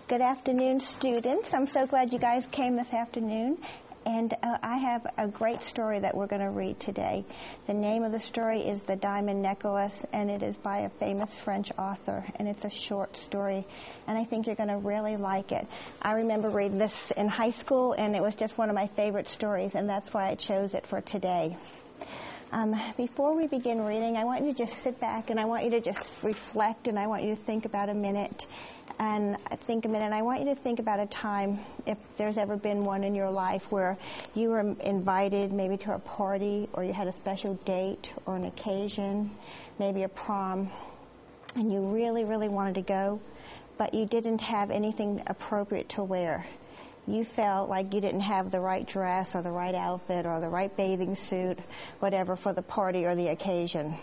Good afternoon, students. I'm so glad you guys came this afternoon. And I have a great story that we're going to read today. The name of the story is The Diamond Necklace, and it is by a famous French author, and it's a short story, and I think you're going to really like it. I remember reading this in high school, and it was just one of my favorite stories, and that's why I chose it for today. Before we begin reading, I want you to just sit back, and I want you to just reflect, and I want you to think about a minute. And I want you to think about a time, if there's ever been one in your life, where you were invited maybe to a party, or you had a special date or an occasion, maybe a prom, and you really, really wanted to go, but you didn't have anything appropriate to wear. You felt like you didn't have the right dress or the right outfit or the right bathing suit, whatever, for the party or the occasion.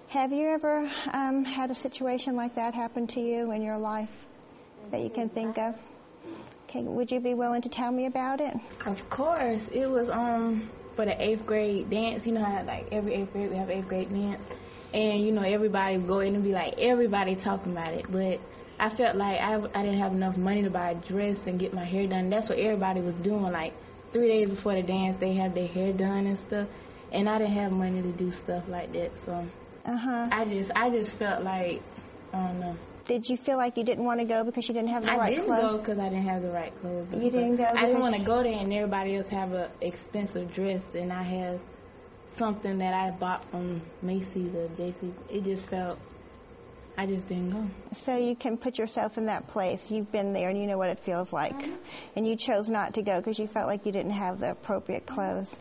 Have you ever had a situation like that happen to you in your life that you can think of? Okay, would you be willing to tell me about it? Of course. It was for the 8th grade dance. You know how like every 8th grade we have 8th grade dance, and you know everybody would go in and be like everybody talking about it. But I felt like I didn't have enough money to buy a dress and get my hair done. That's what everybody was doing. Like 3 days before the dance, they have their hair done and stuff, and I didn't have money to do stuff like that. So. I just felt like, I don't know. Did you feel like you didn't want to go because you didn't have the right clothes? I didn't go because I didn't have the right clothes. You didn't go? I didn't want to go there and everybody else have an expensive dress, and I had something that I bought from Macy's or JC. It just felt, I just didn't go. So you can put yourself in that place. You've been there and you know what it feels like. And you chose not to go because you felt like you didn't have the appropriate clothes.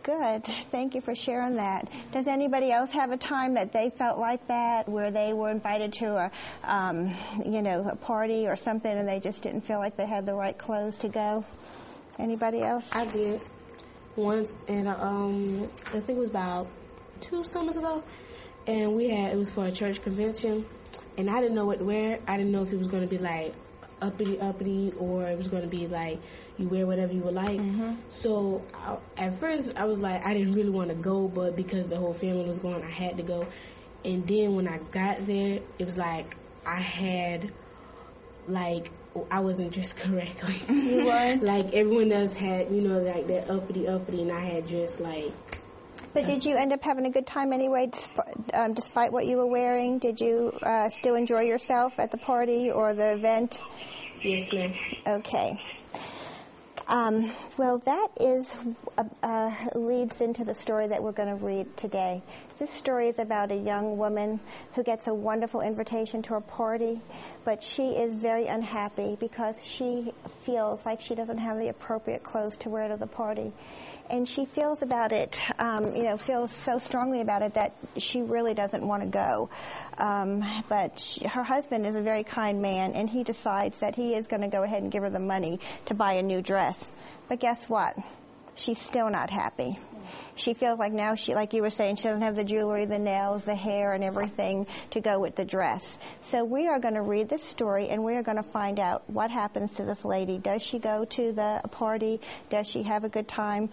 Good. Thank you for sharing that. Does anybody else have a time that they felt like that, where they were invited to a party or something, and they just didn't feel like they had the right clothes to go? Anybody else? I did once, and I think it was about 2 summers ago, and it was for a church convention, and I didn't know what to wear. I didn't know if it was going to be like uppity, or it was going to be like you wear whatever you would like. So at first I was like, I didn't really want to go, but because the whole family was going, I had to go. And then when I got there, it was like I wasn't dressed correctly. You weren't? Like everyone else had, like that uppity, and I had dressed like. But did you end up having a good time anyway, despite what you were wearing? Did you still enjoy yourself at the party or the event? Yes, ma'am. Okay. Well, that leads into the story that we're going to read today. This story is about a young woman who gets a wonderful invitation to a party, but she is very unhappy because she feels like she doesn't have the appropriate clothes to wear to the party. And she feels about it, feels so strongly about it that she really doesn't want to go. But her husband is a very kind man, and he decides that he is going to go ahead and give her the money to buy a new dress. But guess what? She's still not happy. She feels like now like you were saying, she doesn't have the jewelry, the nails, the hair, and everything to go with the dress. So we are going to read this story, and we are going to find out what happens to this lady. Does she go to the party? Does she have a good time?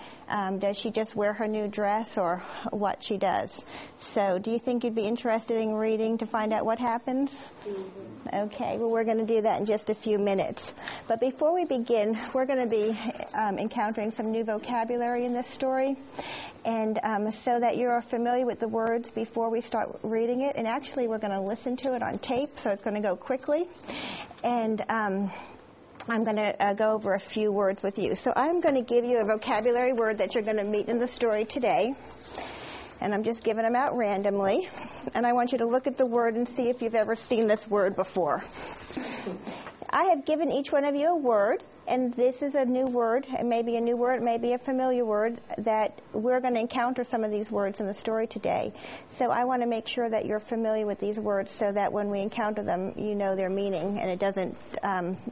Does she just wear her new dress, or what she does? So do you think you'd be interested in reading to find out what happens? Okay, well, we're going to do that in just a few minutes. But before we begin, we're going to be encountering some new vocabulary in this story. And so that you're familiar with the words before we start reading it. And actually, we're going to listen to it on tape, so it's going to go quickly. And I'm going to go over a few words with you. So I'm going to give you a vocabulary word that you're going to meet in the story today. And I'm just giving them out randomly. And I want you to look at the word and see if you've ever seen this word before. I have given each one of you a word, and this is a new word. It may be a new word, it may be a familiar word, that we're going to encounter some of these words in the story today. So I want to make sure that you're familiar with these words so that when we encounter them, you know their meaning and it doesn't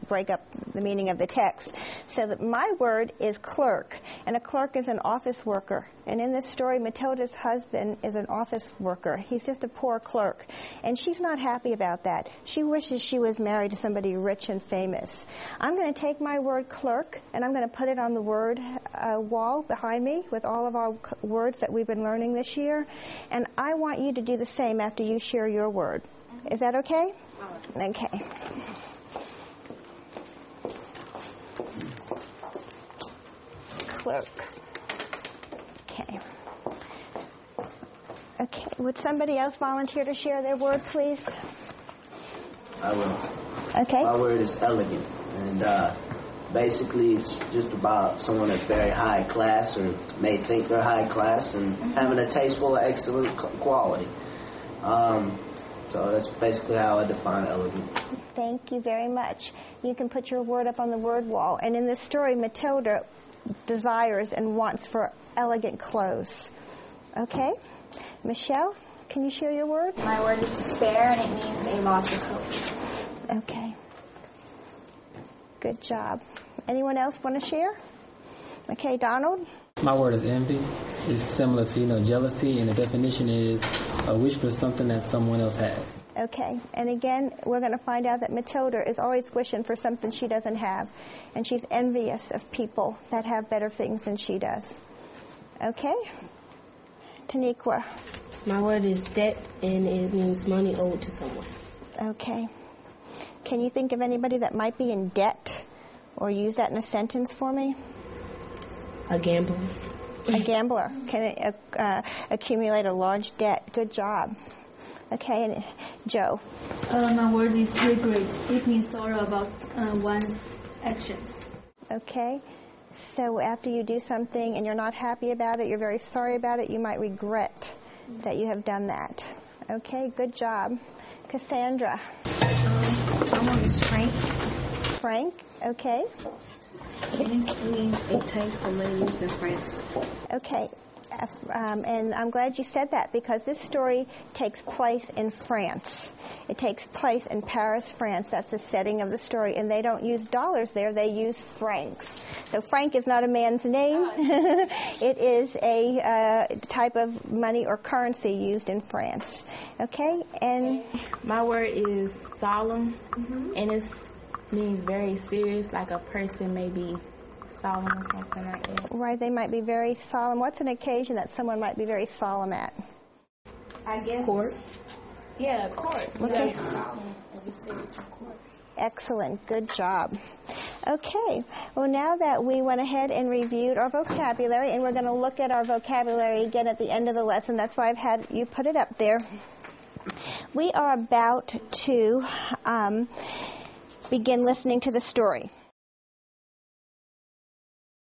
break up the meaning of the text. So that my word is clerk, and a clerk is an office worker. And in this story, Matilda's husband is an office worker. He's just a poor clerk. And she's not happy about that. She wishes she was married to somebody rich and famous. I'm going to take my word clerk, and I'm going to put it on the word wall behind me with all of our words that we've been learning this year. And I want you to do the same after you share your word. Is that okay? Okay. clerk. Okay, would somebody else volunteer to share their word, please? I will. Okay. My word is elegant, and basically it's just about someone that's very high class or may think they're high class and having a taste full of excellent quality. So that's basically how I define elegant. Thank you very much. You can put your word up on the word wall. And in this story, Matilda desires and wants for elegant clothes. Okay? Michelle, can you share your word? My word is despair, and it means a loss of hope. Okay. Good job. Anyone else want to share? Okay, Donald? My word is envy. It's similar to, jealousy, and the definition is a wish for something that someone else has. Okay, and again, we're going to find out that Matilda is always wishing for something she doesn't have, and she's envious of people that have better things than she does. Okay? Taniqua. My word is debt, and it means money owed to someone. Okay. Can you think of anybody that might be in debt, or use that in a sentence for me? A gambler. A gambler can accumulate a large debt. Good job. Okay, and Joe. My word is regret. It means sorrow about one's actions. Okay, so after you do something and you're not happy about it, you're very sorry about it, you might regret that you have done that. Okay, good job. Cassandra. My word is frank. Frank, okay. It means a type of money used in France. Okay, and I'm glad you said that because this story takes place in France. It takes place in Paris, France. That's the setting of the story, and they don't use dollars there. They use francs. So franc is not a man's name. It is a type of money or currency used in France. Okay, and my word is solemn, and it means very serious, like a person may be solemn or something like that. Right, they might be very solemn. What's an occasion that someone might be very solemn at? I guess Court. Yeah, court. Okay. Solemn and be serious in court. Excellent. Good job. Okay. Well, now that we went ahead and reviewed our vocabulary, and we're going to look at our vocabulary again at the end of the lesson. That's why I've had you put it up there. We are about to begin listening to the story.